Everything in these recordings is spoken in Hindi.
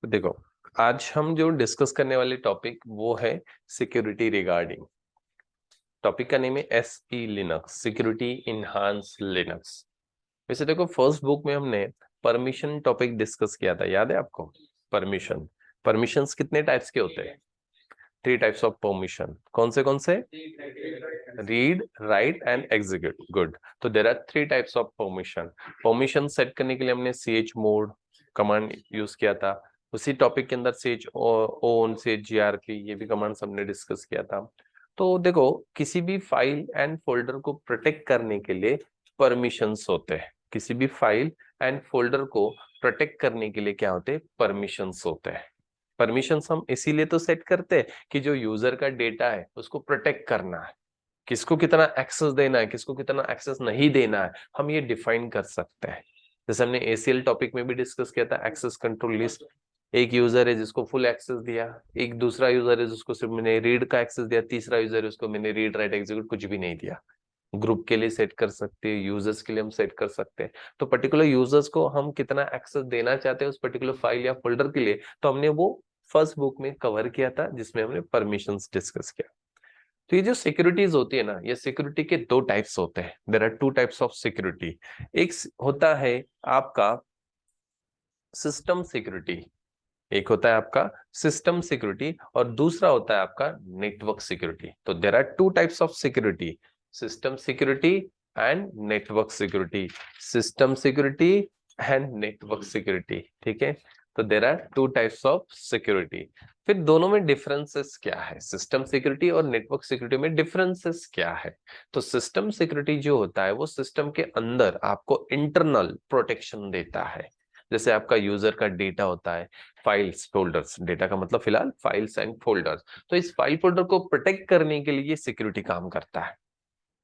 तो देखो, आज हम जो डिस्कस करने वाले टॉपिक वो है सिक्योरिटी रिगार्डिंग। टॉपिक का नेम है SE Linux, security enhance Linux. वैसे देखो, फर्स्ट बुक में हमने परमिशन टॉपिक डिस्कस किया था, याद है आपको? परमिशन, परमिशंस कितने टाइप्स के होते हैं? 3 टाइप्स ऑफ परमिशन। कौन से? Read, write and execute. Good. तो there are 3 types of permission. Permission set करने के लिए हमने ch मोड कमांड यूज किया था। उसी टॉपिक के अंदर ch own, ch grp, ये भी कमांड्स हमने डिस्कस किया था। तो देखो, किसी भी फाइल एंड फोल्डर को प्रोटेक्ट करने के लिए परमिशंस होते हैं। किसी भी फाइल एंड फोल्डर को प्रोटेक्ट करने के लिए क्या होते हैं? परमिशंस होते हैं। परमिशंस हम इसीलिए तो सेट करते हैं कि जो यूजर का डेटा है उसको प्रोटेक्ट करना है। किसको कितना एक्सेस देना है, किसको कितना एक्सेस नहीं देना है, हम ये डिफाइन कर सकते हैं। जैसे हमने ACL टॉपिक में भी डिस्कस किया था, एक्सेस कंट्रोल लिस्ट। एक यूजर है जिसको फुल एक्सेस दिया, एक दूसरा यूजर है जिसको सिर्फ मैंने रीड का एक्सेस दिया, तीसरा यूजर है उसको मैंने रीड, राइट, एग्जीक्यूट कुछ भी नहीं दिया। ग्रुप के लिए सेट कर सकते हैं, यूजर्स के लिए हम सेट कर सकते हैं। तो पर्टिकुलर यूजर्स को हम कितना एक्सेस देना चाहते हैं उस पर्टिकुलर फाइल या फोल्डर के लिए, तो हमने वो फर्स्ट बुक में कवर किया था, जिसमें हमने परमिशंस डिस्कस किया। तो ये जो सिक्योरिटीज होती है ना, ये सिक्योरिटी के 2 टाइप्स होते हैं। There are 2 types of security. एक होता है आपका सिस्टम सिक्योरिटी, एक होता है आपका सिस्टम सिक्योरिटी, और दूसरा होता है आपका नेटवर्क सिक्योरिटी। तो there are 2 types of security, system security and network security. System security and network security, ठीक है। तो there are 2 types of security. फिर दोनों में डिफरेंसेस क्या है? सिस्टम सिक्योरिटी और नेटवर्क सिक्योरिटी में डिफरेंसेस क्या है? तो सिस्टम सिक्योरिटी जो होता है वो सिस्टम के अंदर आपको इंटरनल प्रोटेक्शन देता है। जैसे आपका यूजर का डेटा होता है, फाइल्स, फोल्डर्स, डेटा का मतलब फिलहाल फाइल्स एंड फोल्डर्स। तो इस फाइल फोल्डर को प्रोटेक्ट करने के लिए ये सिक्योरिटी काम करता है।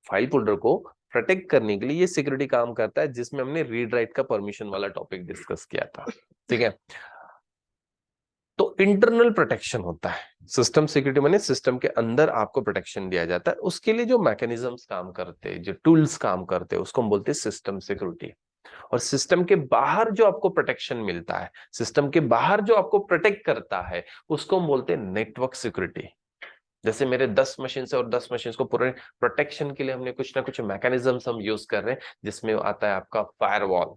फाइल फोल्डर को प्रोटेक्ट करने के लिए ये सिक्योरिटी काम करता है, जिसमें हमने रीड राइट का परमिशन वाला टॉपिक डिस्कस किया था, ठीक है। तो इंटरनल प्रोटेक्शन होता है। सिस्टम सिक्योरिटी माने सिस्टम के अंदर आपको प्रोटेक्शन दिया जाता है। उसके लिए जो मैकेनिज्म्स काम करते हैं, जो टूल्स काम करते हैं, उसको हम बोलते हैं सिस्टम सिक्योरिटी। और सिस्टम के बाहर जो आपको प्रोटेक्शन मिलता है, सिस्टम के बाहर जो आपको प्रोटेक्ट करता है, उसको हम बोलते हैं नेटवर्क सिक्योरिटी। जैसे मेरे 10 मशीन से और 10 मशीन को पूरे प्रोटेक्शन के लिए हमने कुछ ना कुछ मैकेनिज्म्स हम यूज कर रहे हैं, जिसमें आता है आपका फायरवॉल,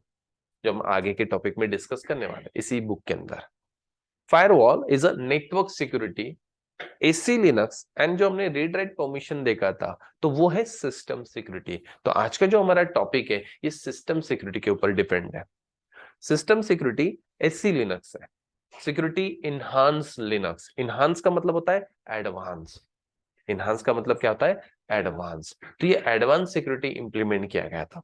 जो हम आगे के टॉपिक में डिस्कस करने वाले हैं इसी बुक के अंदर। Firewall is a network security, AC Linux, and जो हमने रीड राइट परमिशन देखा था, तो वो है सिस्टम सिक्योरिटी। तो आज का जो हमारा टॉपिक है ये सिस्टम सिक्योरिटी के ऊपर डिपेंड है। सिस्टम सिक्योरिटी एसी लिनक्स है, सिक्योरिटी इनहांस लिनक्स। इनहांस का मतलब होता है एडवांस, इनहांस का मतलब क्या होता है? एडवांस। तो ये एडवांस सिक्योरिटी इंप्लीमेंट किया गया था।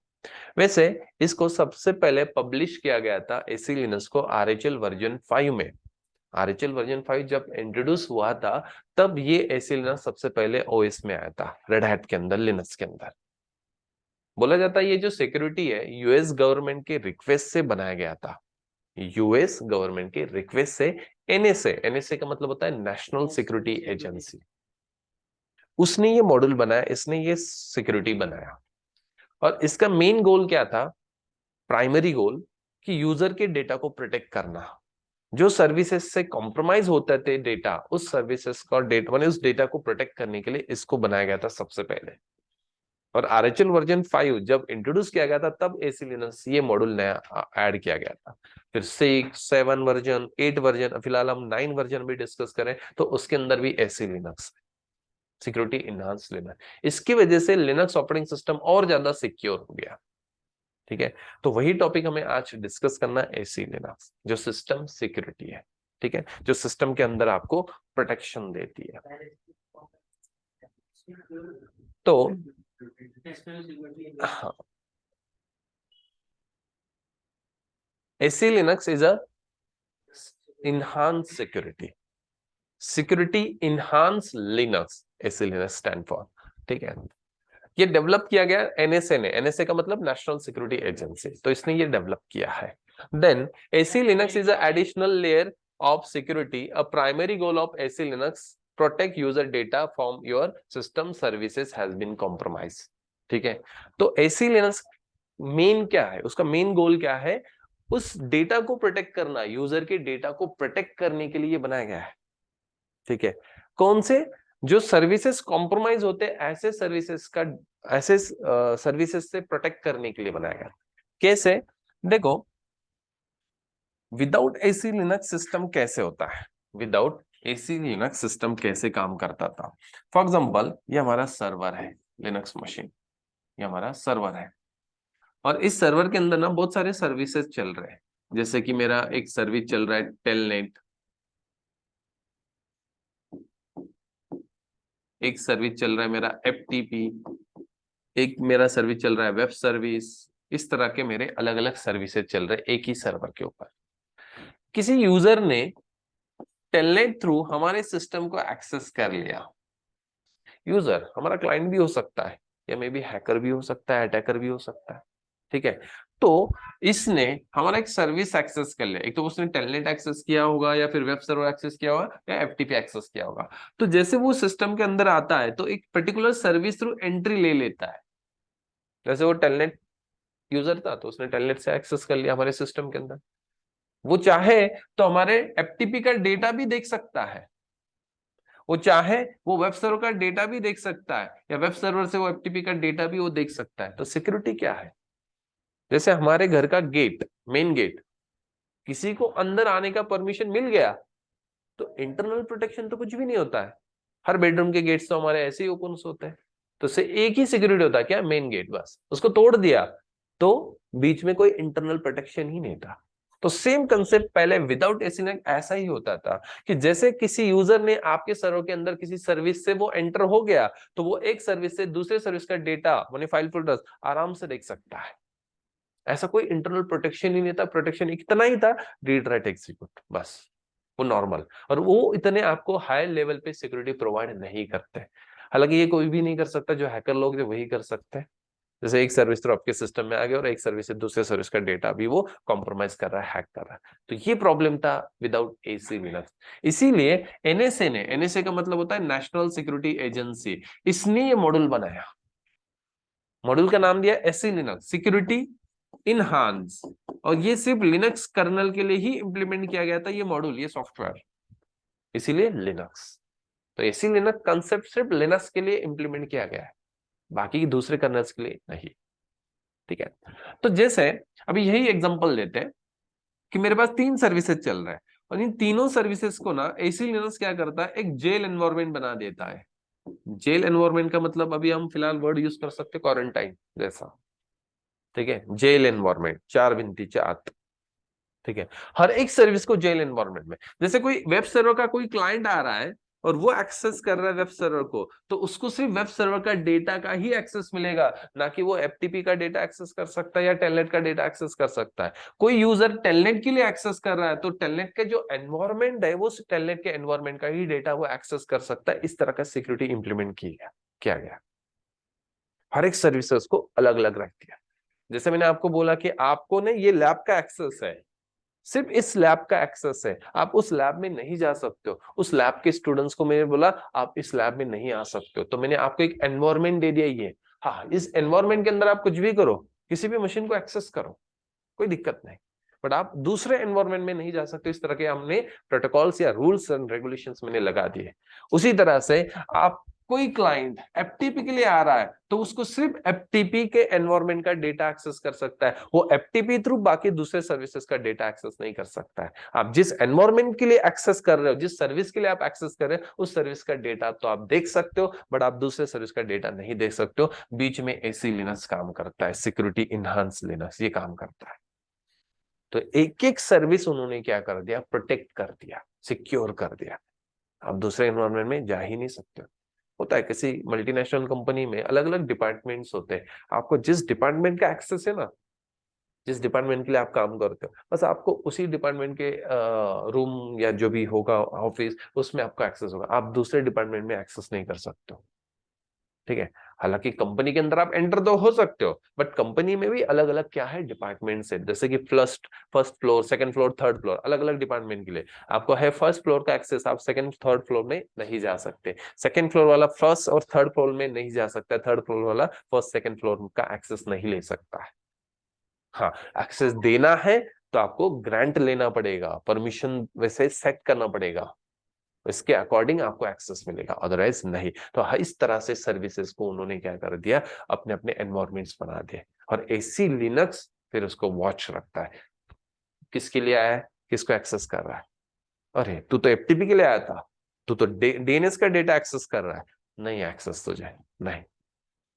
वैसे इसको सबसे पहले पब्लिश किया गया था एसी लिनक्स को RHL वर्जन 5 में। RHL वर्जन 5 जब इंट्रोड्यूस हुआ था, तब ये एसी लिनक्स सबसे पहले OS में आया था, रेड हैट के अंदर, लिनक्स के अंदर। बोला जाता है ये जो सिक्योरिटी है यूएस गवर्नमेंट के रिक्वेस्ट से बनाया गया था। यूएस गवर्नमेंट के रिक्वेस्ट से एनएसए का मतलब होता है नेशनल सिक्योरिटी एजेंसी, उसने ये मॉड्यूल बनाया, इसने ये सिक्योरिटी बनाया। और इसका मेन गोल क्या था? प्राइमरी गोल कि यूजर के डेटा को प्रोटेक्ट करना। जो सर्विसेज से कॉम्प्रोमाइज होते थे डेटा, उस सर्विसेज का डेटा माने उस डेटा को प्रोटेक्ट करने के लिए इसको बनाया गया था सबसे पहले। और RHL वर्जन 5 जब इंट्रोड्यूस किया गया था, तब एसी लिनक्स ये मॉड्यूल नया ऐड किया गया था। फिर 6, 7 वर्जन, 8 वर्जन, फिलहाल हम 9 वर्जन भी डिस्कस करें तो उसके अंदर भी AC Linux, security enhance Linux. इसकी वजह से लिनक्स ऑपरेटिंग सिस्टम और ज्यादा सिक्योर हो गया, ठीक है। तो वही टॉपिक हमें आज डिस्कस करना है, एसी लिनक्स जो सिस्टम सिक्योरिटी है, ठीक है, जो सिस्टम के अंदर आपको प्रोटेक्शन देती है। तो हाँ, AC Linux is a enhance security, security enhance Linux, AC Linux stand for, ठीक है। ये डेवलप किया गया एनएसए ने, एनएसए का मतलब नेशनल सिक्योरिटी एजेंसी, तो इसने ये डेवलप किया है। Then SE Linux is a additional layer of security, a primary goal of SE Linux protect user data from your system services has been compromise, ठीक है। तो एसी लिनक्स मेन क्या है, उसका मेन गोल क्या है? उस डेटा को प्रोटेक्ट करना, यूजर के डेटा को प्रोटेक्ट करने के लिए बनाया गया है। ठीक है, कौन से जो सर्विसेज कॉम्प्रोमाइज होते हैं ऐसे सर्विसेज से प्रोटेक्ट करने के लिए बनाया गया। कैसे? देखो, विदाउट एसी लिनक्स सिस्टम कैसे होता है, विदाउट एसी लिनक्स सिस्टम कैसे काम करता था। फॉर एग्जांपल, ये हमारा सर्वर है, लिनक्स मशीन, ये हमारा सर्वर है, और इस सर्वर के अंदर ना बहुत सारे सर्विसेज चल रहे हैं। जैसे कि मेरा एक सर्विस चल रहा है टेलनेट, एक सर्विस चल रहा है मेरा एफटीपी, एक मेरा सर्विस चल रहा है वेब सर्विस। इस तरह के मेरे अलग अलग सर्विसेज चल रहे हैं एक ही सर्वर के ऊपर। किसी यूजर ने टेलनेट थ्रू हमारे सिस्टम को एक्सेस कर लिया। यूजर हमारा क्लाइंट भी हो सकता है, या मे बी हैकर भी हो सकता है, अटैकर भी हो सकता है। ठीक है, तो इसने हमारा एक सर्विस एक्सेस कर लिया। एक तो उसने टेलनेट एक्सेस किया होगा, या फिर वेब सर्वर एक्सेस किया होगा, या एफटीपी एक्सेस किया होगा। तो जैसे वो सिस्टम के अंदर आता है तो एक पर्टिकुलर सर्विस थ्रू एंट्री ले लेता है। जैसे वो टेलनेट यूजर था तो उसने टेलनेट से एक्सेस कर लिया हमारे सिस्टम के अंदर। वो चाहे तो हमारे एफटीपी का डेटा भी देख सकता है, वो चाहे वो वेब सर्वर का डेटा भी देख सकता है, या वेब सर्वर से वो एफटीपी का डेटा भी वो देख सकता है। तो सिक्योरिटी क्या है? जैसे हमारे घर का गेट, मेन गेट, किसी को अंदर आने का परमिशन मिल गया तो इंटरनल प्रोटेक्शन तो कुछ भी नहीं होता है। हर बेडरूम के गेट्स तो हमारे ऐसे ही ओपन होते हैं। तो से एक ही सिक्योरिटी होता है, क्या? Main gate. बस उसको तोड़ दिया तो बीच में कोई इंटरनल प्रोटेक्शन ही नहीं था। तो सेम कंसेप्ट पहले विदाउट एसीनेक ऐसा ही होता था कि जैसे किसी यूजर ने आपके सर्वर के अंदर किसी सर्विस से वो एंटर हो गया तो वो एक सर्विस से दूसरे सर्विस का डेटा, माने फाइल फोल्डर्स, आराम से देख सकता है। ऐसा कोई इंटरनल प्रोटेक्शन ही नहीं था। प्रोटेक्शन इतना ही था, रीड राइट एग्जीक्यूट, बस वो नॉर्मल। और वो इतने आपको हाई लेवल पे सिक्योरिटी प्रोवाइड नहीं करते। हालांकि ये कोई भी नहीं कर सकता, जो हैकर लोग जो वही कर सकते हैं। जैसे एक सर्विस तो आपके सिस्टम में आ गया और एक सर्विस से दूसरे सर्विस का डेटा भी वो कॉम्प्रोमाइज कर रहा है, हैक कर रहा है। तो ये प्रॉब्लम था विदाउट एसी लिनक्स। इसीलिए एनएसए ने, एनएसए का मतलब होता है नेशनल सिक्योरिटी एजेंसी, इसने ये मॉड्यूल बनाया। मॉड्यूल का नाम दिया एसी लिनक्स सिक्योरिटी इनहांस। और ये सिर्फ लिनक्स कर्नल के लिए ही इंप्लीमेंट किया गया था, ये मॉड्यूल, ये सॉफ्टवेयर, इसीलिए लिनक्स। तो एसी लिनक्स कंसेप्ट सिर्फ लिनक्स के लिए इंप्लीमेंट किया गया है, बाकी दूसरे कर्नल्स के लिए नहीं। ठीक है, तो जैसे अभी यही एग्जांपल लेते हैं कि मेरे पास 3 सर्विसेज चल रहा है, और इन तीनों सर्विसेज को ना एसी लिनक्स क्या करता है, एक जेल एनवायरनमेंट बना देता है। जेल एनवायरनमेंट का मतलब अभी हम फिलहाल वर्ड यूज कर सकते हैं क्वारंटाइन जैसा। ठीक है, जेल एनवायरनमेंट, चार बिनती चात। ठीक है, हर एक सर्विस को जेल एनवायरनमेंट में, जैसे कोई वेब सर्वर का कोई क्लाइंट आ रहा है और वो एक्सेस कर रहा है वेब सर्वर को, तो उसको सिर्फ वेब सर्वर का डेटा का ही एक्सेस मिलेगा, ना कि वो एफटीपी का डेटा एक्सेस कर सकता है या टेलनेट का डेटा एक्सेस कर सकता है। कोई यूजर टेलनेट के लिए एक्सेस कर रहा है तो टेलनेट के जो एनवायरनमेंट है वो टेलनेट के एनवायरनमेंट का ही डेटा वो एक्सेस कर सकता है। इस तरह का सिक्योरिटी इंप्लीमेंट किया गया। हर एक सर्विसेज को अलग अलग रख दिया। जैसे मैंने आपको बोला कि आपको ने ये लैब का एक्सेस है, सिर्फ इस लैब का एक्सेस है, आप उस लैब में नहीं जा सकते हो। उस लैब के स्टूडेंट्स को मैंने बोला आप इस लैब में नहीं आ सकते हो, तो मैंने आपको एक एनवायरनमेंट दे दिया। ये हाँ, इस एनवायरनमेंट के अंदर आप कुछ भी करो, किसी भी मशीन को एक्सेस करो, कोई दिक्कत नहीं, बट आप दूसरे एनवायरनमेंट में नहीं जा सकते। इस तरह के हमने प्रोटोकॉल्स या रूल्स एंड रेगुलेशंस मैंने लगा दिए। उसी तरह से आप, कोई क्लाइंट एफटीपी के लिए आ रहा है तो उसको सिर्फ एफटीपी के एनवायरनमेंट का डेटा एक्सेस कर सकता है, वो एफटीपी थ्रू बाकी दूसरे सर्विसेज का डेटा एक्सेस नहीं कर सकता है। आप जिस एनवायरनमेंट के लिए एक्सेस कर रहे हो, जिस सर्विस के लिए आप एक्सेस कर रहे हो, उस सर्विस का डेटा तो आप देख सकते हो, बट आप दूसरे सर्विस का डेटा नहीं देख सकते हो। बीच में एसी लिनक्स काम करता है, सिक्योरिटी इनहांस लिनक्स ये काम करता है। तो एक एक सर्विस उन्होंने क्या कर दिया, प्रोटेक्ट कर दिया, सिक्योर कर दिया। आप दूसरे एनवायरनमेंट में जा ही नहीं सकते। होता है किसी मल्टीनेशनल कंपनी में अलग अलग डिपार्टमेंट्स होते हैं, आपको जिस डिपार्टमेंट का एक्सेस है ना, जिस डिपार्टमेंट के लिए आप काम करते हो, बस आपको उसी डिपार्टमेंट के रूम या जो भी होगा ऑफिस, उसमें आपका एक्सेस होगा। आप दूसरे डिपार्टमेंट में एक्सेस नहीं कर सकते हो। ठीक है, हालांकि कंपनी के अंदर आप एंटर तो हो सकते हो, बट कंपनी में भी अलग अलग क्या है, डिपार्टमेंट्स है। जैसे कि first floor, second floor, third floor, अलग अलग डिपार्टमेंट के लिए आपको है फर्स्ट फ्लोर का एक्सेस, आप सेकंड थर्ड फ्लोर में नहीं जा सकते। सेकंड फ्लोर वाला फर्स्ट और थर्ड फ्लोर में नहीं जा सकता, थर्ड फ्लोर वाला फर्स्ट सेकंड फ्लोर का एक्सेस नहीं ले सकता है। हाँ, एक्सेस देना है तो आपको ग्रांट लेना पड़ेगा, परमिशन वैसे सेट करना पड़ेगा, इसके अकॉर्डिंग आपको एक्सेस मिलेगा, अदरवाइज नहीं। तो इस तरह से सर्विसेज को उन्होंने क्या कर दिया, अपने अपने एनवायरमेंट्स बना दिए। और एसी लिनक्स फिर उसको वॉच रखता है, किसके लिए आया है, किसको एक्सेस कर रहा है। अरे तू तो एफटीपी के लिए आया था, तू तो डीएनएस का डेटा एक्सेस कर रहा है, नहीं एक्सेस तुझे, नहीं,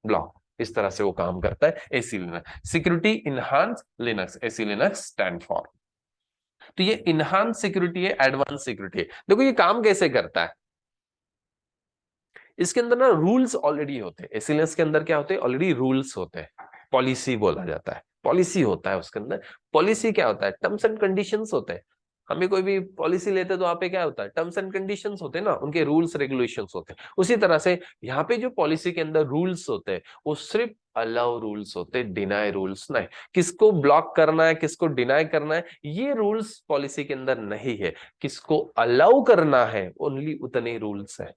ब्लॉक। इस तरह से वो काम करता है AC Linux. Security enhance Linux, AC Linux stand for. तो ये इनहांस सिक्योरिटी है, एडवांस सिक्योरिटी है। देखो ये काम कैसे करता है, इसके अंदर ना रूल्स ऑलरेडी होते हैं। एसीलियंस के अंदर क्या होते हैं, ऑलरेडी रूल्स होते हैं, पॉलिसी बोला जाता है, पॉलिसी होता है उसके अंदर। पॉलिसी क्या होता है, टर्म्स एंड कंडीशंस होते हैं। हमें कोई भी पॉलिसी लेते हैं तो वहां पे क्या होता है, टर्म्स एंड कंडीशंस होते हैं ना, उनके रूल्स रेगुलेशंस होते हैं। उसी तरह से यहाँ पे जो पॉलिसी के अंदर रूल्स होते हैं वो सिर्फ अलाउ रूल्स होते हैं, डिनाई रूल्स नहीं। किसको ब्लॉक करना है, किसको डिनाई करना है, ये रूल्स पॉलिसी के अंदर नहीं है। किसको अलाउ करना है, ओनली उतने रूल्स है।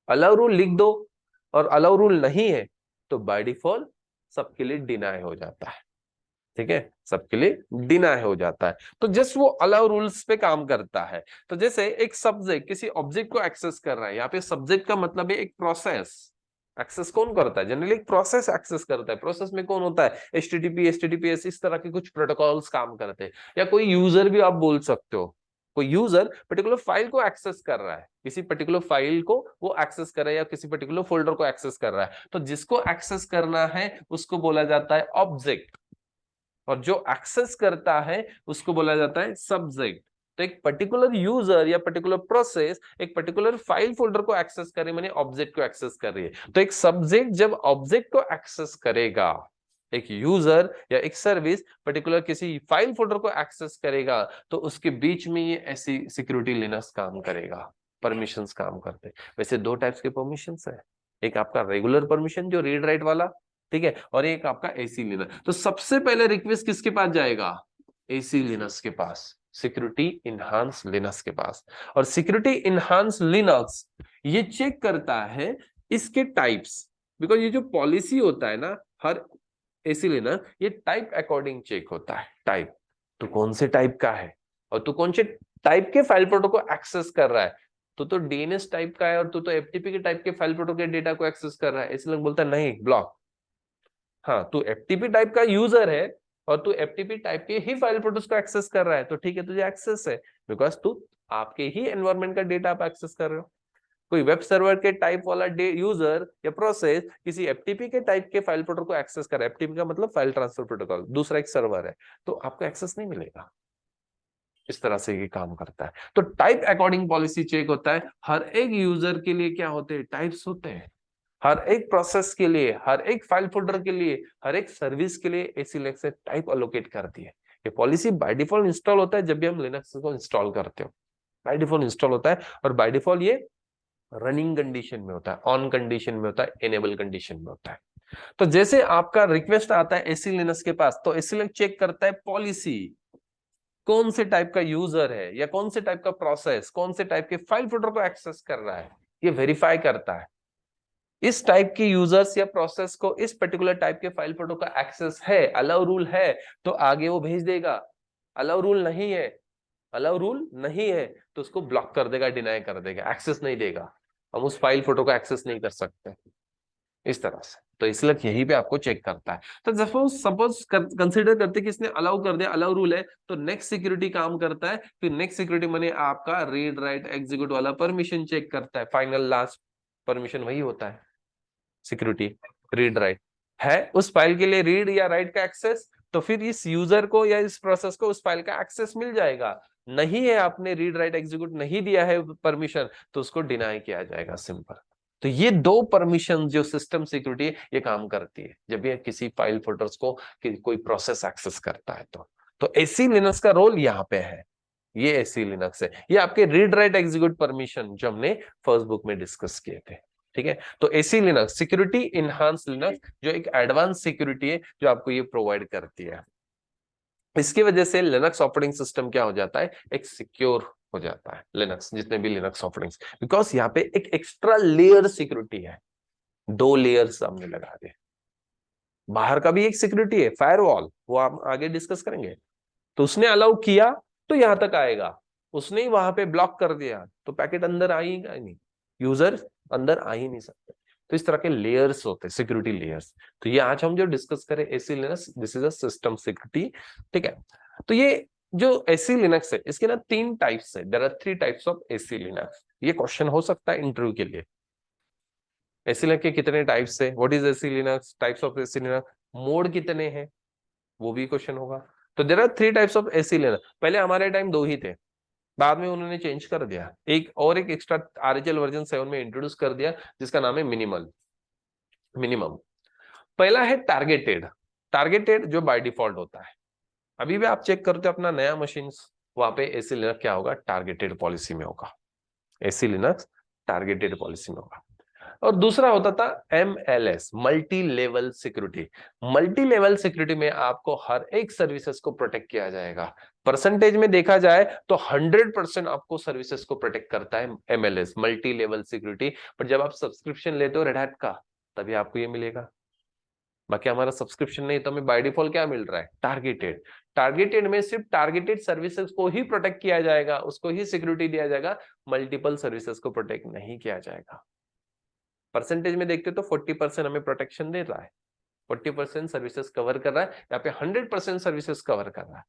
अलाउ रूल लिख दो और अलाउ रूल नहीं है तो बाय डिफॉल्ट सबके लिए डिनाई हो जाता है, ठीक है, सबके लिए डिनाई हो जाता है। तो जस्ट वो अलाउ रूल्स पे काम करता है। तो जैसे एक सब्जेक्ट किसी ऑब्जेक्ट को एक्सेस कर रहा है, यहाँ पे सब्जेक्ट का मतलब है एक प्रोसेस। एक्सेस कौन करता है, जनरली एक प्रोसेस एक्सेस करता है। प्रोसेस में कौन होता है, एचटीटीपी एचटीटीपीएस इस तरह के कुछ प्रोटोकॉल्स काम करते हैं। या कोई यूजर भी आप बोल सकते हो, कोई यूजर पर्टिकुलर फाइल को एक्सेस कर रहा है, किसी पर्टिकुलर फाइल को वो एक्सेस कर रहा है या किसी पर्टिकुलर फोल्डर को एक्सेस कर रहा है। तो जिसको एक्सेस करना है उसको बोला जाता है ऑब्जेक्ट, और जो एक्सेस करता है उसको बोला जाता है सब्जेक्ट। तो एक पर्टिकुलर यूजर या पर्टिकुलर प्रोसेस एक पर्टिकुलर फाइल फोल्डर को एक्सेस करे, माने ऑब्जेक्ट को एक्सेस कर रही है। तो एक सब्जेक्ट जब ऑब्जेक्ट को एक्सेस करेगा, एक यूजर या एक सर्विस पर्टिकुलर किसी फाइल फोल्डर को एक्सेस करेगा, तो उसके बीच में ये ऐसी सिक्योरिटी लिनक्स काम करेगा, परमिशंस काम करते हैं। वैसे दो टाइप्स के परमिशंस है, एक आपका रेगुलर परमिशन जो रीड राइट वाला, ठीक है, और एक आपका एसी लिनक्स। तो सबसे पहले रिक्वेस्ट किसके पास जाएगा, एसी लिनक्स के पास, सिक्योरिटी इनहांस लिनक्स के पास। और सिक्योरिटी इनहांस लिनक्स ये चेक करता है इसके टाइप्स, बिकॉज ये जो पॉलिसी होता है ना हर एसी लिनक्स, ये टाइप अकॉर्डिंग चेक होता है। टाइप, तो कौन से टाइप का है और तू कौन से टाइप के फाइल प्रोटोकॉल को एक्सेस कर रहा है। तो डीएनएस टाइप का है और तू तो एफटीपी के टाइप के फाइल प्रोटोकॉल के डेटा को एक्सेस कर रहा है, इसलिए बोलता है नहीं ब्लॉक। हाँ, तू एफटीपी टाइप का यूजर है और तू एफटीपी टाइप के ही फाइल प्रोटोकॉल को एक्सेस कर रहा है, तो ठीक है तुझे एक्सेस है, बिकॉज तू आपके ही एनवायरनमेंट का डेटा आप एक्सेस कर रहे हो। कोई वेब सर्वर के टाइप वाला यूजर या प्रोसेस किसी एफटीपी के टाइप के फाइल प्रोटोकॉल को एक्सेस कर रहा है, एफटीपी का मतलब फाइल ट्रांसफर प्रोटोकॉल, दूसरा एक सर्वर है, तो आपको एक्सेस नहीं मिलेगा। इस तरह से ये काम करता है। तो टाइप अकॉर्डिंग पॉलिसी चेक होता है। हर एक यूजर के लिए क्या होते हैं, टाइप्स होते हैं। हर एक प्रोसेस के लिए, हर एक फाइल फोल्डर के लिए, हर एक सर्विस के लिए एसी लिनक्स टाइप अलोकेट करती है। ये पॉलिसी बाय डिफॉल्ट इंस्टॉल होता है जब भी हम लिनक्स को इंस्टॉल करते हो, बाय डिफॉल्ट इंस्टॉल होता है। और बाय डिफॉल्ट ये रनिंग कंडीशन में होता है, ऑन कंडीशन में होता है, एनेबल कंडीशन में होता है। तो जैसे आपका रिक्वेस्ट आता है एसी लिनक्स के पास, तो एसी लिनक्स चेक करता है पॉलिसी, कौन से टाइप का यूजर है या कौन से टाइप का प्रोसेस कौन से टाइप के फाइल फोल्डर को एक्सेस कर रहा है, ये वेरीफाई करता है। इस टाइप के यूजर्स या प्रोसेस को इस पर्टिकुलर टाइप के फाइल फोल्डर का एक्सेस है, अलाउ रूल है, तो आगे वो भेज देगा। अलाउ रूल नहीं है, अलाउ रूल नहीं है तो उसको ब्लॉक कर देगा, डिनाई कर देगा, एक्सेस नहीं देगा। हम उस फाइल फोटो को एक्सेस नहीं कर सकते इस तरह से। तो इसलिए यही पे आपको चेक करता है। तो सपोज कंसीडर करते कि इसने अलाउ कर दिया, अलाउ रूल है, तो नेक्स्ट सिक्योरिटी काम करता है। फिर नेक्स्ट सिक्योरिटी माने आपका रीड राइट एग्जीक्यूट वाला परमिशन चेक करता है। फाइनल लास्ट परमिशन वही होता है, सिक्योरिटी रीड राइट है उस फाइल के लिए, रीड या राइट का एक्सेस, तो फिर इस यूजर को या इस प्रोसेस को उस फाइल का एक्सेस मिल जाएगा। नहीं है, आपने रीड राइट एग्जीक्यूट नहीं दिया है परमिशन, तो उसको डिनाई किया जाएगा, सिंपल। तो ये दो परमिशन जो सिस्टम सिक्योरिटी है ये काम करती है जब ये किसी फाइल फोल्डर्स को कोई प्रोसेस एक्सेस करता है। तो एसी लिनक्स का रोल यहाँ पे है, ये एसी लिनक्स है। ये आपके रीड राइट एग्जीक्यूट परमिशन जो हमने फर्स्ट बुक में डिस्कस किए थे, ठीक है। तो AC Linux security enhance Linux जो एक एडवांस सिक्योरिटी है जो आपको ये प्रोवाइड करती है। इसकी वजह से लिनक्स ऑपरेटिंग सिस्टम क्या हो जाता है, एक सिक्योर हो जाता है। लिनक्स जितने भी लिनक्स ऑपरेटिंग, बिकॉज यहाँ पे एक एक्स्ट्रा लेयर सिक्योरिटी है, दो लेयर्स हमने लगा दिए। बाहर का भी एक सिक्योरिटी है, फायरवॉल, वो आप आगे डिस्कस करेंगे। तो उसने अलाउ किया तो यहां तक आएगा, उसने ही वहां पे ब्लॉक कर दिया तो पैकेट अंदर आएगा नहीं, यूजर अंदर आ ही नहीं सकते। तो इस तरह के लेयर्स होते हैं, सिक्योरिटी लेयर्स। तो ये आज हम जो डिस्कस करें AC Linux, this is a system security. ठीक है, तो ये जो एसी लिनक्स है इसके ना 3 टाइप्स है, there are 3 types of SE Linux. ये क्वेश्चन हो सकता है इंटरव्यू के लिए, एसी लिनक्स के कितने टाइप्स है, what is SE Linux, types of SE Linux, mode कितने हैं, वो भी क्वेश्चन होगा। तो there are 3 types of SE Linux. पहले हमारे टाइम 2 ही थे, बाद में उन्होंने चेंज कर दिया, एक एक्स्ट्रा आरएचएल वर्जन 7 में इंट्रोड्यूस कर दिया जिसका नाम है मिनिमम। पहला है टारगेटेड, टारगेटेड जो बाय डिफॉल्ट होता है। अभी भी आप चेक करते हो अपना नया मशीन, वहां पे एसी लिनक्स क्या होगा, टारगेटेड पॉलिसी में होगा, एसी लिनक्स टारगेटेड पॉलिसी में होगा। और दूसरा होता था MLS, multi level security. Multi level security में आपको हर एक सर्विसेज को प्रोटेक्ट किया जाएगा। परसेंटेज में देखा जाए तो 100% आपको सर्विसेज को प्रोटेक्ट करता है MLS, मल्टी लेवल सिक्योरिटी। पर जब आप सब्सक्रिप्शन लेते हो रेड हैट का, तभी आपको ये मिलेगा। बाकी हमारा सब्सक्रिप्शन नहीं तो हमें बाय डिफॉल्ट क्या मिल रहा है, टारगेटेड। टारगेटेड में सिर्फ टारगेटेड सर्विसेज को ही प्रोटेक्ट किया जाएगा, उसको ही सिक्योरिटी दिया जाएगा, मल्टीपल सर्विसेज को प्रोटेक्ट नहीं किया जाएगा। परसेंटेज में देखते तो 40% हमें प्रोटेक्शन दे रहा है, 40% सर्विसेज कवर कर रहा है, यहाँ पे 100% सर्विसेज कवर कर रहा है।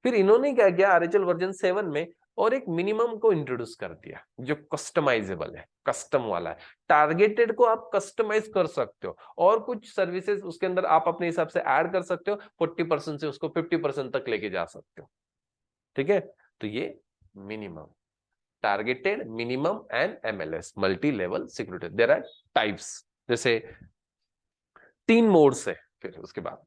फिर इन्होंने क्या किया, आरएचएल वर्जन 7 में और एक मिनिमम को इंट्रोड्यूस कर दिया जो कस्टमाइजेबल है, कस्टम वाला है। टारगेटेड को आप कस्टमाइज कर सकते हो और कुछ सर्विसेज उसके अंदर आप अपने हिसाब से ऐड कर सकते हो, 40% से उसको 50% तक लेके जा सकते हो। ठीक है, तो ये minimum, targeted, minimum and MLS, multi level security. There are types, जैसे 3 मोड्स है। फिर उसके बाद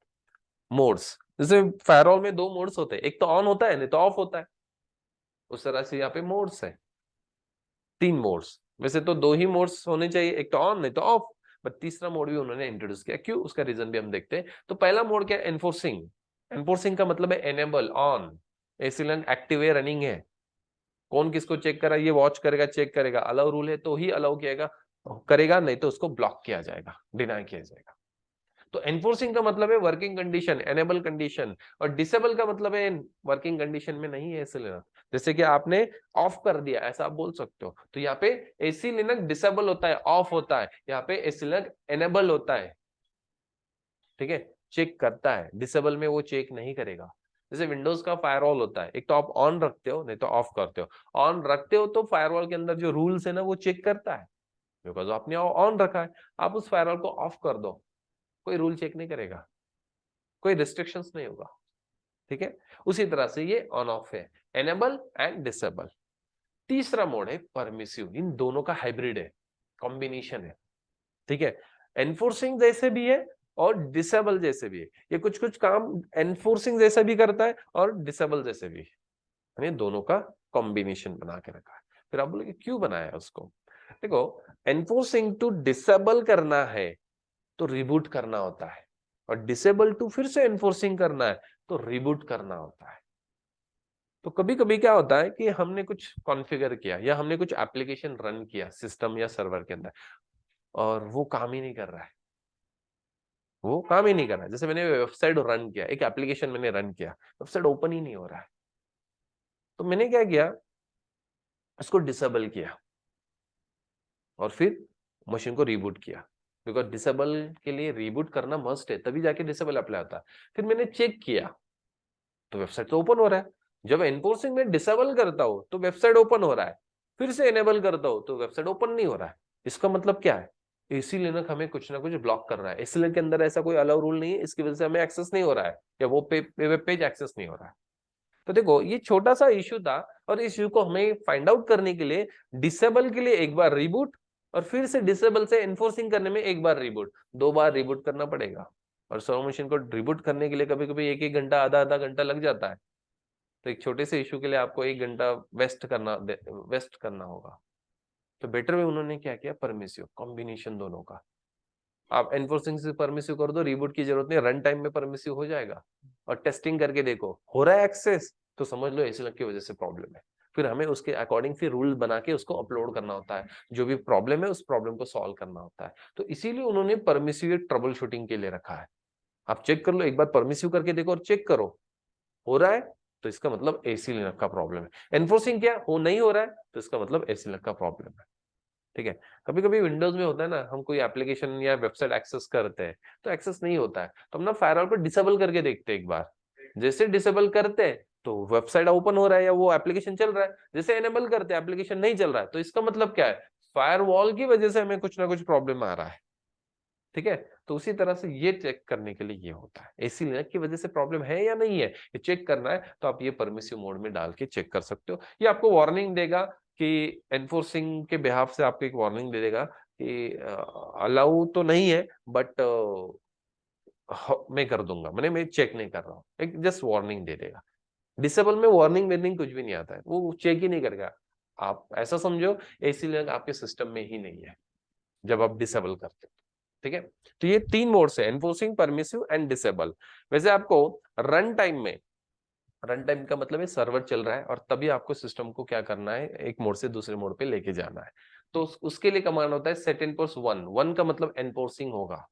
मोड्स, जैसे फायरवॉल में 2 मोड्स होते हैं, एक तो ऑन होता है नहीं तो ऑफ होता है, उस तरह से यहाँ पे मोड्स है, 3 मोड्स। वैसे तो 2 ही मोड्स होने चाहिए, एक तो ऑन नहीं तो ऑफ, बट तीसरा मोड भी उन्होंने इंट्रोड्यूस किया। क्यों, उसका रीजन भी हम देखते हैं। तो पहला मोड क्या है, एनफोर्सिंग। एनफोर्सिंग का मतलब है enable, on, AC Linux active है, रनिंग है, कौन किसको चेक कर रहा है ये वॉच करेगा, चेक करेगा, अलाउ रूल है तो ही अलाउ किया करेगा, नहीं तो उसको ब्लॉक किया जाएगा, डिनाई किया जाएगा। तो एनफोर्सिंग का मतलब है वर्किंग कंडीशन, एनेबल कंडीशन, और डिसेबल का मतलब है वर्किंग कंडीशन में नहीं है एसी लिनक्स। जैसे कि आपने ऑफ कर दिया ऐसा आप बोल सकते हो, तो यहाँ पे एसी लिनक्स डिसेबल होता है, ऑफ होता है, यहाँ पे एसी लिनक्स एनेबल होता है। ठीक है, चेक करता है, डिसेबल में वो चेक नहीं करेगा। जैसे विंडोज का फायरवॉल होता है, एक तो आप ऑन रखते हो नहीं तो ऑफ करते हो। ऑन रखते हो तो फायरवॉल के अंदर जो रूल्स है ना वो चेक करता है, बिकॉज आपने ऑन रखा है। आप उस फायरवॉल को ऑफ कर दो, कोई रूल चेक नहीं करेगा, कोई रिस्ट्रिक्शंस नहीं होगा। ठीक है, उसी तरह से ये ऑन ऑफ है, एनेबल एंड डिसेबल। तीसरा मोड है परमिसिव, इन दोनों का हाइब्रिड है, कॉम्बिनेशन है। ठीक है, एनफोर्सिंग जैसे भी है और डिसेबल जैसे भी है, ये कुछ कुछ काम एनफोर्सिंग जैसा भी करता है और डिसेबल जैसे भी, यानी दोनों का कॉम्बिनेशन बना के रखा है। फिर आप बोलोगे क्यों बनाया उसको, देखो एनफोर्सिंग टू डिसेबल करना है तो रिबूट करना होता है, और डिसेबल टू फिर से एनफोर्सिंग करना है तो रिबूट करना होता है। तो कभी कभी क्या होता है कि हमने कुछ कॉन्फ़िगर किया या हमने कुछ एप्लीकेशन रन किया सिस्टम या सर्वर के अंदर, और वो काम ही नहीं कर रहा है, वो काम ही नहीं कर रहा है। जैसे मैंने वेबसाइट रन किया, एक एप्लीकेशन मैंने रन किया, वेबसाइट ओपन ही नहीं हो रहा है, तो मैंने क्या किया, इसको डिसेबल किया और फिर मशीन को रीबूट किया, बिकॉज डिसेबल के लिए रीबूट करना मस्ट है, तभी जाके डिसेबल अप्लाई होता है। फिर मैंने चेक किया तो वेबसाइट तो ओपन हो रहा है। जब एनफोर्सिंग में डिसेबल करता हूं तो वेबसाइट ओपन हो रहा है, फिर से एनेबल करता हूं तो वेबसाइट ओपन नहीं हो रहा है। इसका मतलब क्या है, एसी लिनक्स हमें कुछ ना कुछ ब्लॉक कर रहा है, एसी लिनक्स के अंदर ऐसा कोई अलाउ रूल नहीं है, इसकी वजह से हमें एक्सेस नहीं हो रहा है, या वो वेब पेज एक्सेस नहीं हो रहा है। तो देखो ये छोटा सा इश्यू था, और इस इश्यू को हमें फाइंड आउट करने के लिए डिसेबल के लिए एक बार रिबूट, और फिर से डिसेबल से एनफोर्सिंग करने में एक बार रिबूट, 2 बार रिबूट करना पड़ेगा। और सर्वर मशीन को रिबूट करने के लिए कभी कभी 1-1 घंटा, आधा-आधा घंटा लग जाता है। तो एक छोटे से इश्यू के लिए आपको 1 घंटा वेस्ट करना होगा। तो बेटर वे उन्होंने क्या किया, परमिसिव, कॉम्बिनेशन दोनों का। आप एनफोर्सिंग से परमिसिव कर दो, रिबूट की जरूरत नहीं, रन टाइम में परमिसिव हो जाएगा। और टेस्टिंग करके देखो हो रहा है एक्सेस, तो समझ लो एसी लग की वजह से प्रॉब्लम है। फिर हमें उसके अकॉर्डिंग फिर रूल बना के उसको अपलोड करना होता है, जो भी प्रॉब्लम है उस प्रॉब्लम को सॉल्व करना होता है। तो इसीलिए उन्होंने परमिसिव ट्रबल शूटिंग के लिए रखा है। आप चेक कर लो, एक बार परमिसिव करके देखो और चेक करो, हो रहा है तो इसका मतलब एसी लिनक्स का प्रॉब्लम है। एनफोर्सिंग क्या हो नहीं हो रहा है, तो इसका मतलब एसी लिनक्स का प्रॉब्लम है। ठीक है, कभी कभी विंडोज में होता है ना, हम कोई एप्लीकेशन या वेबसाइट एक्सेस करते हैं तो एक्सेस नहीं होता है, तो हम ना फायरवॉल पर डिसेबल करके देखते हैं एक बार। जैसे डिसेबल करते हैं तो वेबसाइट ओपन हो रहा है या वो एप्लीकेशन चल रहा है, जैसे एनेबल करते हैं एप्लीकेशन नहीं चल रहा है, तो इसका मतलब क्या है, फायरवॉल की वजह से हमें कुछ ना कुछ प्रॉब्लम आ रहा है। ठीक है, तो उसी तरह से ये चेक करने के लिए ये होता है, एसी लिनक्स की वजह से प्रॉब्लम है या नहीं है, ये चेक करना है तो आप ये परमिसिव मोड में डाल के चेक कर सकते हो। ये आपको वार्निंग देगा कि एनफोर्सिंग के बिहाफ से आपको एक वार्निंग दे देगा कि अलाउ तो नहीं है बट मैं कर दूंगा, मैं चेक नहीं कर रहा हूँ, एक जस्ट वार्निंग दे देगा। डिसेबल में वार्निंग वार्निंग कुछ भी नहीं आता है, वो चेक ही नहीं करेगा। आप ऐसा समझो एसी लिनक्स आपके सिस्टम में ही नहीं है जब आप डिसेबल करते हो। ठीक है, तो ये 3 मोड्स है, एनफोर्सिंग, परमिसिव एंड डिसेबल। वैसे आपको रन टाइम में, रन टाइम का मतलब है सर्वर चल रहा है और तभी आपको सिस्टम को क्या करना है, एक मोड से दूसरे मोड पे लेके जाना है। तो उसके लिए कमांड होता है सेट एनफोर्स 1। 1 का मतलब एनफोर्सिंग होगा,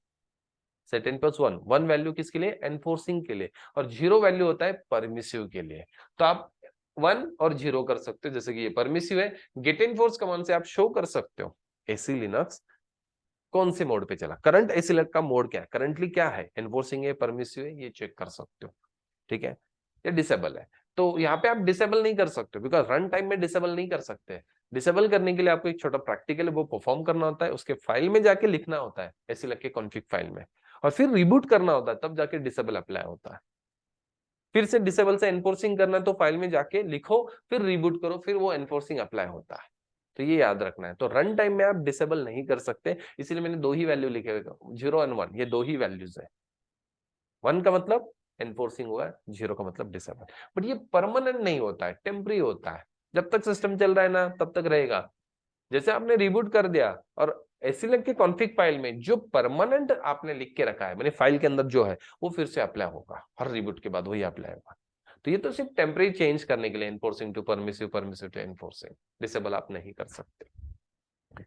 सेट एनफोर्स 1। 1 वैल्यू किसके लिए, एनफोर्सिंग के लिए, और 0 वैल्यू होता है परमिसिव के लिए। तो आप 1 और 0 कर सकते हो, जैसे कि ये परमिसिव है, गेट एनफोर्स कमांड से आप शो कर सकते हो एसी लिनक्स कौन से मोड पे चला, करंट एसी लिनक्स का मोड क्या है, करंटली क्या है, एनफोर्सिंग है, परमिसिव है, ये चेक कर सकते हो। ठीक है, ये डिसेबल है, तो यहाँ पे आप डिसेबल नहीं कर सकते बिकॉज रन टाइम में डिसेबल नहीं कर सकते। डिसेबल करने के लिए आपको एक छोटा प्रैक्टिकल है वो परफॉर्म करना होता है, उसके फाइल में जाके लिखना होता है एसी लिनक्स के कॉन्फ़िग फाइल में, और फिर रिबूट करना होता है, तब जाके डिसेबल अप्लाई होता है। फिर से डिसेबल से एनफोर्सिंग करना है तो फाइल में जाके लिखो, फिर रिबूट करो, फिर वो एनफोर्सिंग अप्लाई होता है। तो ये याद रखना है, तो रन टाइम में आप डिसेबल नहीं कर सकते, इसीलिए मैंने 2 ही वैल्यू लिखे हुए, 0 और 1, ये 2 ही वैल्यूज है। 1 का मतलब एनफोर्सिंग हुआ है, 0 का मतलब डिसेबल। बट ये परमानेंट नहीं होता है, टेम्पररी होता है, जब तक सिस्टम चल रहा है ना तब तक रहेगा। जैसे आपने रिबूट कर दिया और एसी लिनक्स के कॉन्फ़िग फाइल में जो परमानेंट आपने लिख के रखा है, मैंने फाइल के अंदर जो है वो फिर से अप्लाई होगा, हर रिबूट के बाद वही अप्लाई होगा। तो ये तो सिर्फ टेम्पररी चेंज करने के लिए, enforcing to permissive, permissive to enforcing, disable आप नहीं कर सकते।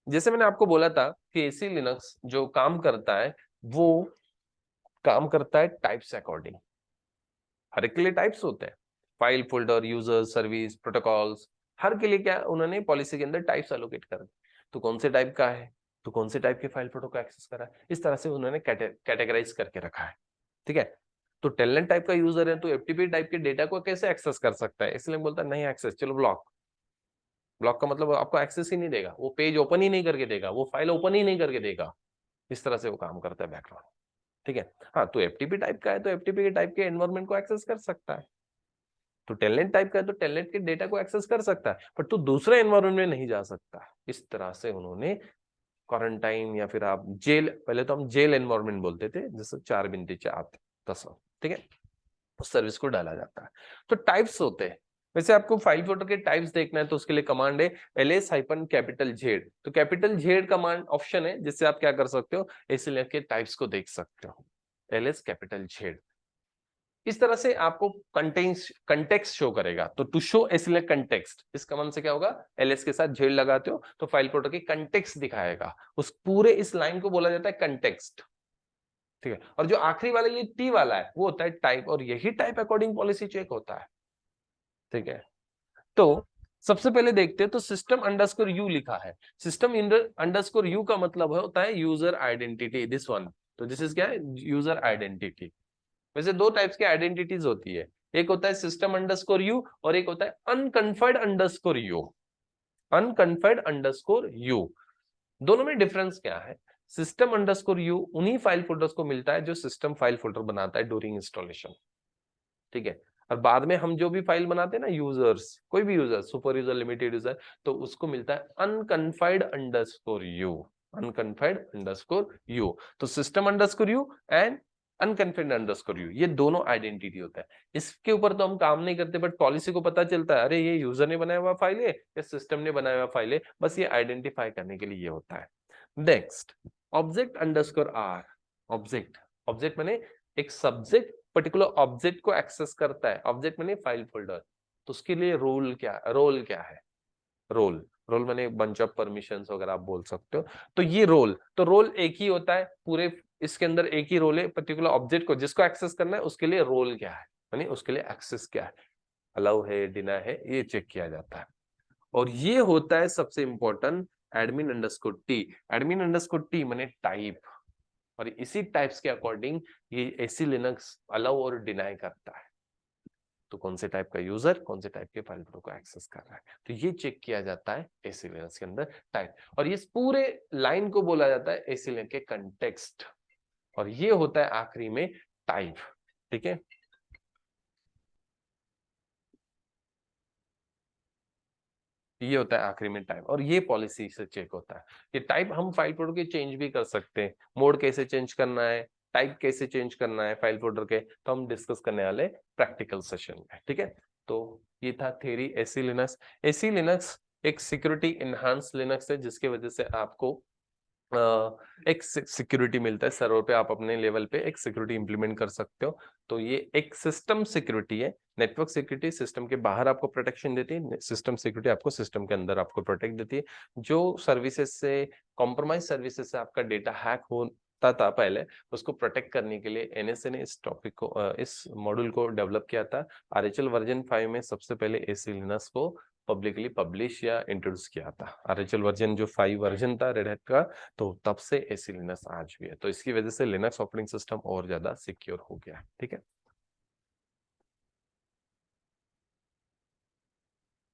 जैसे मैंने आपको बोला था कि एसी लिनक्स जो काम करता है वो काम करता है टाइप्स अकॉर्डिंग। हर एक के लिए टाइप्स होते हैं, file, folder, user, service, protocols, हर के लिए क्या उन्होंने पॉलिसी के अंदर टाइप्स एलोकेट कर दी। तो कौन से टाइप का है, तो कौन से टाइप के फाइल फोल्डर को एक्सेस करा है, इस तरह से उन्होंने कैटेगराइज करके रखा है। ठीक है, तो टेलनेट टाइप का यूजर है तो एफटीपी टाइप के डेटा को कैसे एक्सेस कर सकता है, इसलिए बोलता है नहीं एक्सेस, चलो ब्लॉक। ब्लॉक का मतलब आपको एक्सेस ही नहीं देगा, वो पेज ओपन ही नहीं करके देगा, वो फाइल ओपन ही नहीं करके देगा। इस तरह से वो काम करता है बैकग्राउंड। ठीक है, हाँ तो एफटीपी टाइप का है तो एफटीपी के टाइप के एनवायरनमेंट को एक्सेस कर सकता है। तो टेलनेट टाइप का है तो टेलनेट के डेटा को एक्सेस कर सकता है, पर तू दूसरे एनवायरनमेंट में नहीं जा सकता। इस तरह से उन्होंने क्वारंटाइन या फिर आप जेल, पहले तो हम जेल एनवायरनमेंट बोलते थे, जैसे 4 आत तसं, ठीक है, उस सर्विस को डाला जाता है। तो टाइप्स होते हैं। वैसे आपको फाइल फोल्डर के टाइप्स देखना है तो उसके लिए कमांड है ls-z। तो कैपिटल जेड कमांड ऑप्शन है जिससे आप क्या कर सकते हो, एसी लिनक्स के टाइप्स को देख सकते हो, ls कैपिटल जेड। इस तरह से आपको कंटेक्स्ट शो करेगा। तो to show SE Linux context, इस कमांड से क्या होगा, ls के साथ जेड लगाते हो तो फाइल फोल्डर के कंटेक्स्ट दिखाएगा, उस पूरे इस लाइन को बोला जाता है कंटेक्स्ट। ठीक है, और जो आखिरी वाला ये टी वाला है वो होता है टाइप, और यही टाइप अकॉर्डिंग पॉलिसी चेक होता है। ठीक है, तो सबसे पहले देखते हैं, तो सिस्टम अंडरस्कोर यू लिखा है, सिस्टम अंडरस्कोर यू का मतलब होता है यूजर आइडेंटिटी, दिस वन। तो दिस इज क्या है, यूजर आइडेंटिटी। वैसे 2 टाइप्स की आइडेंटिटीज होती है, एक होता है सिस्टम अंडरस्कोर यू और एक होता है अनकन्फर्ड अंडरस्कोर यू। अनकन्फर्ड अंडरस्कोर यू, दोनों में डिफरेंस क्या है, सिस्टम अंडरस्कोर यू उन्हीं फाइल फोल्डर्स को मिलता है जो सिस्टम फाइल फोल्डर बनाता है ड्यूरिंग इंस्टॉलेशन। ठीक है, और बाद में हम जो भी फाइल बनाते हैं ना, यूजर्स, कोई भी user, super user, limited user, तो उसको मिलता है unconfined underscore U, unconfined underscore U. तो system underscore U and unconfined underscore U, ये दोनों आइडेंटिटी होता है। इसके ऊपर तो हम काम नहीं करते, बट पॉलिसी को पता चलता है, अरे ये यूजर ने बनाया हुआ फाइल है या सिस्टम ने बनाया हुआ फाइल है, बस ये आइडेंटिफाई करने के लिए ये होता है। Next, object underscore R. Object, object माने एक सब्जेक्ट पर्टिकुलर ऑब्जेक्ट को एक्सेस करता है, ऑब्जेक्ट माने फाइल फोल्डर, तो उसके लिए रोल क्या है, रोल, रोल माने बंच ऑफ परमिशंस वगैरह आप बोल सकते हो। तो ये रोल, तो रोल एक ही होता है पूरे, इसके अंदर एक ही रोल है, पर्टिकुलर ऑब्जेक्ट को जिसको एक्सेस करना है उसके लिए रोल क्या है, यानी उसके लिए एक्सेस क्या है, अलाउ है, डिनाई है, ये चेक किया जाता है। और ये होता है सबसे important admin underscore T. Admin underscore T माने टाइप, और इसी टाइप्स के अकॉर्डिंग ये एसी लिनक्स अलाउ और डिनाई करता है। तो कौन से टाइप का यूजर कौन से टाइप के फाइल फ्लो को एक्सेस कर रहा है, तो ये चेक किया जाता है एसी लिनक्स के अंदर टाइप। और ये पूरे लाइन को बोला जाता है एसी लिनक्स के कंटेक्स्ट, और ये होता है आखिरी में टाइप। ठीक है, ये होता है आखिरी में टाइप, और ये पॉलिसी से चेक होता है। ये टाइप हम फाइल फोल्डर के चेंज भी कर सकते हैं, मोड कैसे चेंज करना है, टाइप कैसे चेंज करना है फाइल फोल्डर के, तो हम डिस्कस करने वाले प्रैक्टिकल सेशन में। ठीक है, तो ये था theory AC Linux. AC Linux एक सिक्योरिटी इनहांस लिनक्स है, जिसके वजह से आपको एक सिक्योरिटी मिलता है सर्वर पे, आप अपने लेवल पे एक सिक्योरिटी इंप्लीमेंट कर सकते हो। तो ये एक सिस्टम सिक्योरिटी है। नेटवर्क सिक्योरिटी सिस्टम के बाहर आपको प्रोटेक्शन देती है, सिस्टम सिक्योरिटी आपको सिस्टम के अंदर आपको प्रोटेक्ट देती है। जो सर्विसेज से, कॉम्प्रोमाइज सर्विसेज से आपका डेटा हैक होता था पहले, उसको प्रोटेक्ट करने के लिए एनएसए ने इस टॉपिक को, इस मॉड्यूल को डेवलप किया था। आरएचएल वर्जन 5 में सबसे पहले एसी लिनक्स को पब्लिकली पब्लिश या इंट्रोड्यूस किया था। आरएचएल वर्जन जो 5 वर्जन था रेड हैट का, तो तब से एसी लिनक्स आज भी है। तो इसकी वजह से लिनक्स ऑपरेटिंग सिस्टम और ज्यादा सिक्योर हो गया। ठीक है।